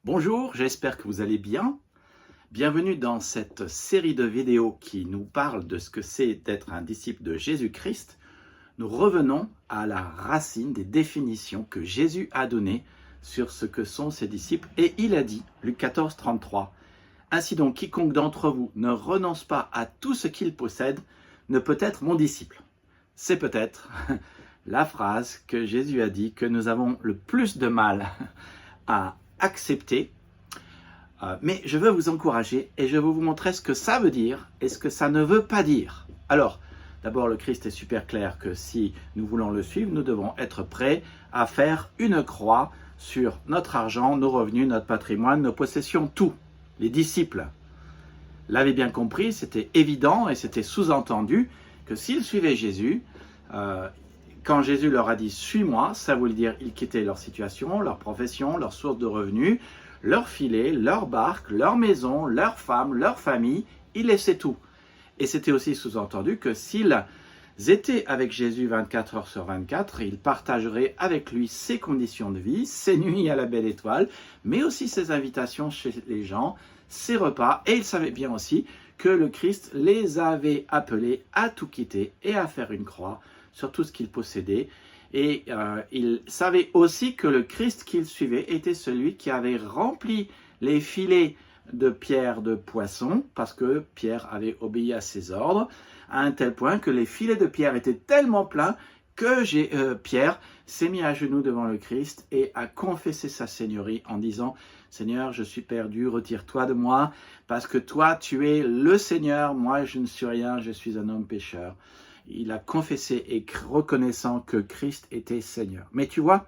Bonjour, j'espère que vous allez bien. Bienvenue dans cette série de vidéos qui nous parle de ce que c'est d'être un disciple de Jésus-Christ. Nous revenons à la racine des définitions que Jésus a données sur ce que sont ses disciples. Et il a dit, Luc 14, 33, « Ainsi donc, quiconque d'entre vous ne renonce pas à tout ce qu'il possède ne peut être mon disciple. » C'est peut-être la phrase que Jésus a dit que nous avons le plus de mal à accepter. Mais je veux vous encourager et je veux vous montrer ce que ça veut dire et ce que ça ne veut pas dire. Alors, d'abord, le Christ est super clair que si nous voulons le suivre, nous devons être prêts à faire une croix sur notre argent, nos revenus, notre patrimoine, nos possessions, tout. Les disciples l'avaient bien compris, c'était évident et c'était sous-entendu que s'ils suivaient Jésus, quand Jésus leur a dit « suis-moi », ça voulait dire qu'ils quittaient leur situation, leur profession, leur source de revenus, leur filet, leur barque, leur maison, leur femme, leur famille, ils laissaient tout. Et c'était aussi sous-entendu que s'ils étaient avec Jésus 24 heures sur 24, ils partageraient avec lui ses conditions de vie, ses nuits à la belle étoile, mais aussi ses invitations chez les gens, ses repas. Et ils savaient bien aussi que le Christ les avait appelés à tout quitter et à faire une croix sur tout ce qu'ils possédaient. Et ils savaient aussi que le Christ qu'ils suivaient était celui qui avait rempli les filets de pierres de poisson, parce que Pierre avait obéi à ses ordres, à un tel point que les filets de pierre étaient tellement pleins que Pierre s'est mis à genoux devant le Christ et a confessé sa seigneurie en disant « Seigneur, je suis perdu, retire-toi de moi, parce que toi, tu es le Seigneur, moi je ne suis rien, je suis un homme pécheur. » Il a confessé et reconnaissant que Christ était Seigneur. Mais tu vois,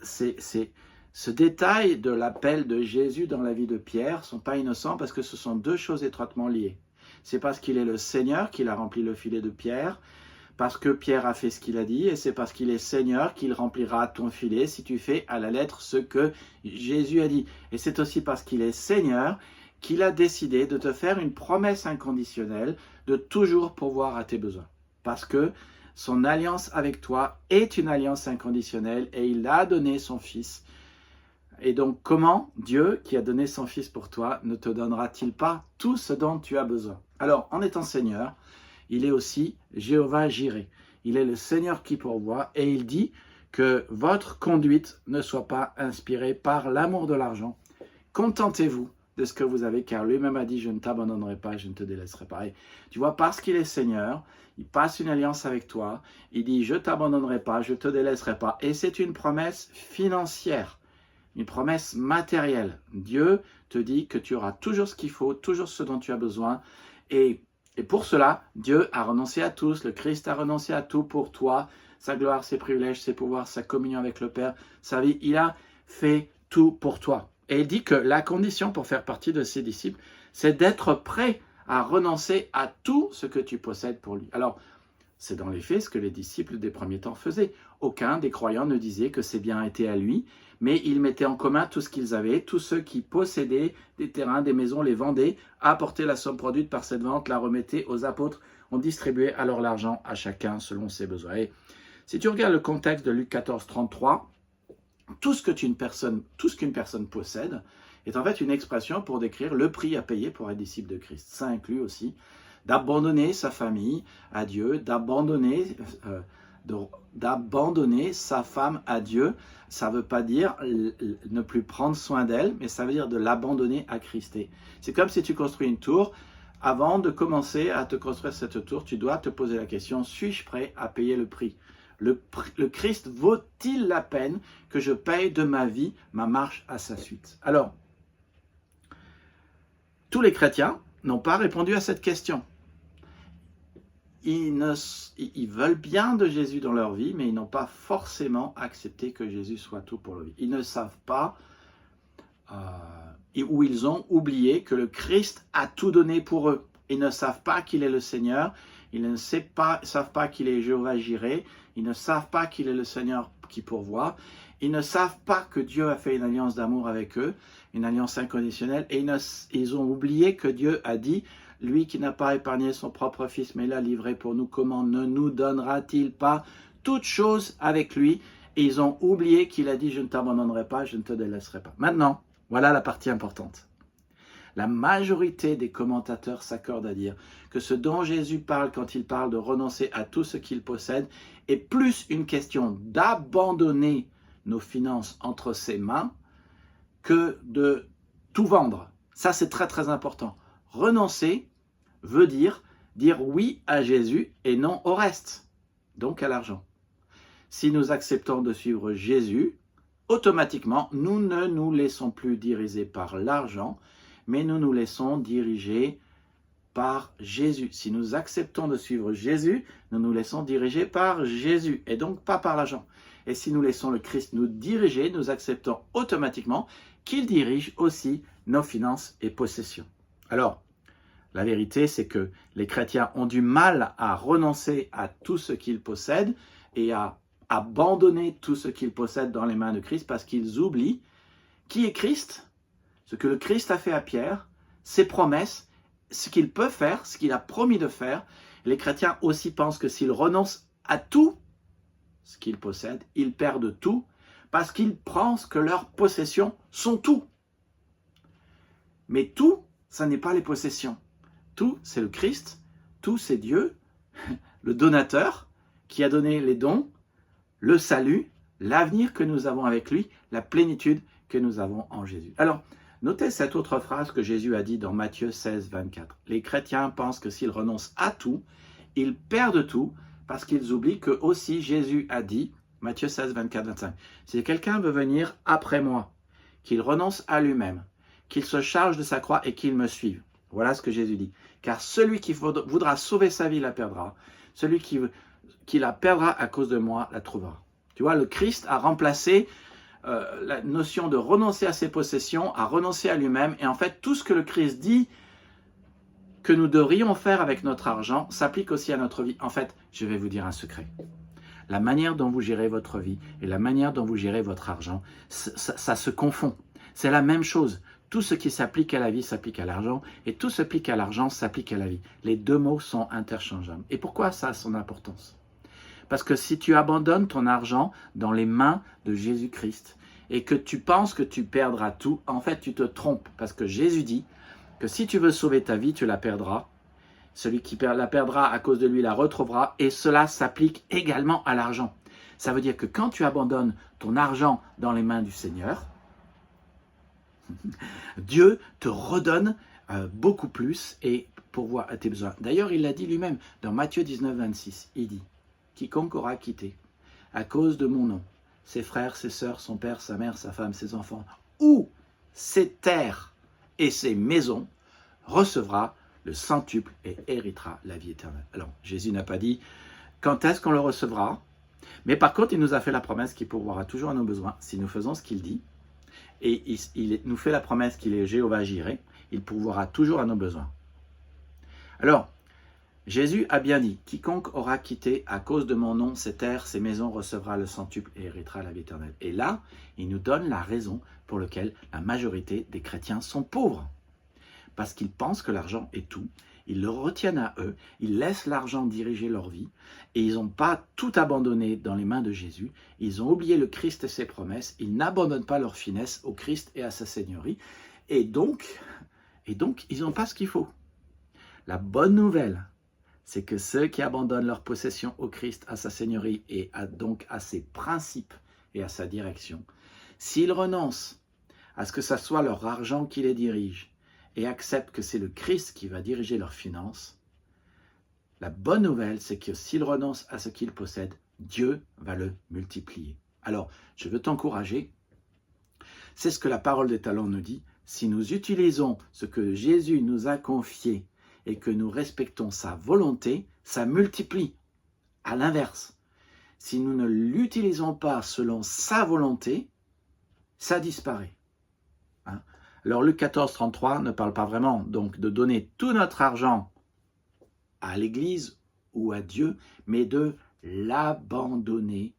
ce détail de l'appel de Jésus dans la vie de Pierre ne sont pas innocents parce que ce sont deux choses étroitement liées. C'est parce qu'il est le Seigneur qu'il a rempli le filet de Pierre, parce que Pierre a fait ce qu'il a dit, et c'est parce qu'il est Seigneur qu'il remplira ton filet si tu fais à la lettre ce que Jésus a dit. Et c'est aussi parce qu'il est Seigneur qu'il a décidé de te faire une promesse inconditionnelle de toujours pourvoir à tes besoins. Parce que son alliance avec toi est une alliance inconditionnelle et il a donné son Fils. Et donc, comment Dieu, qui a donné son Fils pour toi, ne te donnera-t-il pas tout ce dont tu as besoin? Alors, en étant Seigneur, il est aussi Jéhovah Jireh. Il est le Seigneur qui pourvoit et il dit que votre conduite ne soit pas inspirée par l'amour de l'argent. Contentez-vous de ce que vous avez, car lui-même a dit « Je ne t'abandonnerai pas, je ne te délaisserai pas ». Et tu vois, parce qu'il est Seigneur, il passe une alliance avec toi, il dit « Je ne t'abandonnerai pas, je ne te délaisserai pas ». Et c'est une promesse financière, une promesse matérielle. Dieu te dit que tu auras toujours ce qu'il faut, toujours ce dont tu as besoin. Et pour cela, Dieu a renoncé à tous, le Christ a renoncé à tout pour toi, sa gloire, ses privilèges, ses pouvoirs, sa communion avec le Père, sa vie. Il a fait tout pour toi. Et il dit que la condition pour faire partie de ses disciples, c'est d'être prêt à renoncer à tout ce que tu possèdes pour lui. Alors, c'est dans les faits ce que les disciples des premiers temps faisaient. Aucun des croyants ne disait que ses biens étaient à lui, mais ils mettaient en commun tout ce qu'ils avaient. Tous ceux qui possédaient des terrains, des maisons, les vendaient, apportaient la somme produite par cette vente, la remettaient aux apôtres, on distribuait alors l'argent à chacun selon ses besoins. Et si tu regardes le contexte de Luc 14, 33, tout ce qu'une personne possède est en fait une expression pour décrire le prix à payer pour être disciple de Christ. Ça inclut aussi d'abandonner sa famille à Dieu, d'abandonner sa femme à Dieu. Ça ne veut pas dire ne plus prendre soin d'elle, mais ça veut dire de l'abandonner à Christ. C'est comme si tu construis une tour. Avant de commencer à te construire cette tour, tu dois te poser la question, suis-je prêt à payer le prix ? Le Christ vaut-il la peine que je paye de ma vie ma marche à sa suite? Alors, tous les chrétiens n'ont pas répondu à cette question. Ils veulent bien de Jésus dans leur vie, mais ils n'ont pas forcément accepté que Jésus soit tout pour leur vie. Ils ne savent pas, ou ils ont oublié que le Christ a tout donné pour eux. Ils ne savent pas qu'il est le Seigneur, ils ne savent pas qu'il est Jéhovah Jireh, ils ne savent pas qu'il est le Seigneur qui pourvoit, ils ne savent pas que Dieu a fait une alliance d'amour avec eux, une alliance inconditionnelle, et ils ont oublié que Dieu a dit, lui qui n'a pas épargné son propre Fils, mais l'a livré pour nous, comment ne nous donnera-t-il pas toutes choses avec lui? Et ils ont oublié qu'il a dit, je ne t'abandonnerai pas, je ne te délaisserai pas. Maintenant, Voilà la partie importante. La majorité des commentateurs s'accordent à dire que ce dont Jésus parle quand il parle de renoncer à tout ce qu'il possède est plus une question d'abandonner nos finances entre ses mains que de tout vendre. Ça, c'est très très important. Renoncer veut dire oui à Jésus et non au reste, donc à l'argent. Si nous acceptons de suivre Jésus, automatiquement, nous ne nous laissons plus diriger par l'argent, mais nous nous laissons diriger par Jésus. Si nous acceptons de suivre Jésus, nous nous laissons diriger par Jésus et donc pas par l'argent. Et si nous laissons le Christ nous diriger, nous acceptons automatiquement qu'il dirige aussi nos finances et possessions. Alors, la vérité, c'est que les chrétiens ont du mal à renoncer à tout ce qu'ils possèdent et à abandonner tout ce qu'ils possèdent dans les mains de Christ parce qu'ils oublient qui est Christ, ce que le Christ a fait à Pierre, ses promesses, ce qu'il peut faire, ce qu'il a promis de faire. Les chrétiens aussi pensent que s'ils renoncent à tout ce qu'ils possèdent, ils perdent tout parce qu'ils pensent que leurs possessions sont tout. Mais tout, ça n'est pas les possessions. Tout, c'est le Christ, tout, c'est Dieu, le donateur qui a donné les dons, le salut, l'avenir que nous avons avec lui, la plénitude que nous avons en Jésus. Alors, notez cette autre phrase que Jésus a dit dans Matthieu 16, 24. Les chrétiens pensent que s'ils renoncent à tout, ils perdent tout parce qu'ils oublient que aussi Jésus a dit, Matthieu 16, 24, 25, si quelqu'un veut venir après moi, qu'il renonce à lui-même, qu'il se charge de sa croix et qu'il me suive. Voilà ce que Jésus dit. Car celui qui voudra sauver sa vie la perdra. Celui qui la perdra à cause de moi la trouvera. Tu vois, le Christ a remplacé la notion de renoncer à ses possessions, à renoncer à lui-même. Et en fait, tout ce que le Christ dit que nous devrions faire avec notre argent s'applique aussi à notre vie. En fait, je vais vous dire un secret. La manière dont vous gérez votre vie et la manière dont vous gérez votre argent, ça se confond. C'est la même chose. Tout ce qui s'applique à la vie s'applique à l'argent et tout ce qui s'applique à l'argent s'applique à la vie. Les deux mots sont interchangeables. Et pourquoi ça a son importance? Parce que si tu abandonnes ton argent dans les mains de Jésus-Christ et que tu penses que tu perdras tout, en fait tu te trompes. Parce que Jésus dit que si tu veux sauver ta vie, tu la perdras. Celui qui la perdra à cause de lui la retrouvera et cela s'applique également à l'argent. Ça veut dire que quand tu abandonnes ton argent dans les mains du Seigneur, Dieu te redonne beaucoup plus et pourvoit à tes besoins. D'ailleurs, il l'a dit lui-même dans Matthieu 19, 26. Il dit, quiconque aura quitté à cause de mon nom, ses frères, ses sœurs, son père, sa mère, sa femme, ses enfants, ou ses terres et ses maisons, recevra le centuple et héritera la vie éternelle. Alors, Jésus n'a pas dit quand est-ce qu'on le recevra, mais par contre, il nous a fait la promesse qu'il pourvoira toujours à nos besoins si nous faisons ce qu'il dit. Et il nous fait la promesse qu'il est Jéhovah Jireh, il pourvoira toujours à nos besoins. Alors, Jésus a bien dit, quiconque aura quitté à cause de mon nom ses terres, ses maisons, recevra le centuple et héritera la vie éternelle. Et là, il nous donne la raison pour laquelle la majorité des chrétiens sont pauvres. Parce qu'ils pensent que l'argent est tout, ils le retiennent à eux, ils laissent l'argent diriger leur vie, et ils n'ont pas tout abandonné dans les mains de Jésus, ils ont oublié le Christ et ses promesses, ils n'abandonnent pas leur finesse au Christ et à sa seigneurie, et donc ils n'ont pas ce qu'il faut. La bonne nouvelle, c'est que ceux qui abandonnent leur possession au Christ, à sa seigneurie, et donc à ses principes et à sa direction, s'ils renoncent à ce que ce soit leur argent qui les dirige, et acceptent que c'est le Christ qui va diriger leurs finances, la bonne nouvelle, c'est que s'ils renoncent à ce qu'ils possèdent, Dieu va le multiplier. Alors, je veux t'encourager. C'est ce que la parole des talents nous dit. Si nous utilisons ce que Jésus nous a confié et que nous respectons sa volonté, ça multiplie. À l'inverse, si nous ne l'utilisons pas selon sa volonté, ça disparaît. Alors Luc 14, 33 ne parle pas vraiment donc de donner tout notre argent à l'Église ou à Dieu, mais de l'abandonner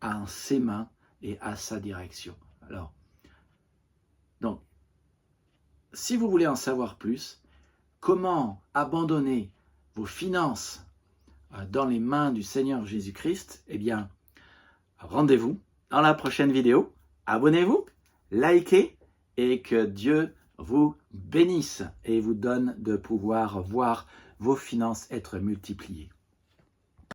à ses mains et à sa direction. Alors, donc, si vous voulez en savoir plus, comment abandonner vos finances dans les mains du Seigneur Jésus-Christ, eh bien, rendez-vous dans la prochaine vidéo. Abonnez-vous, likez, et que Dieu vous bénisse et vous donne de pouvoir voir vos finances être multipliées.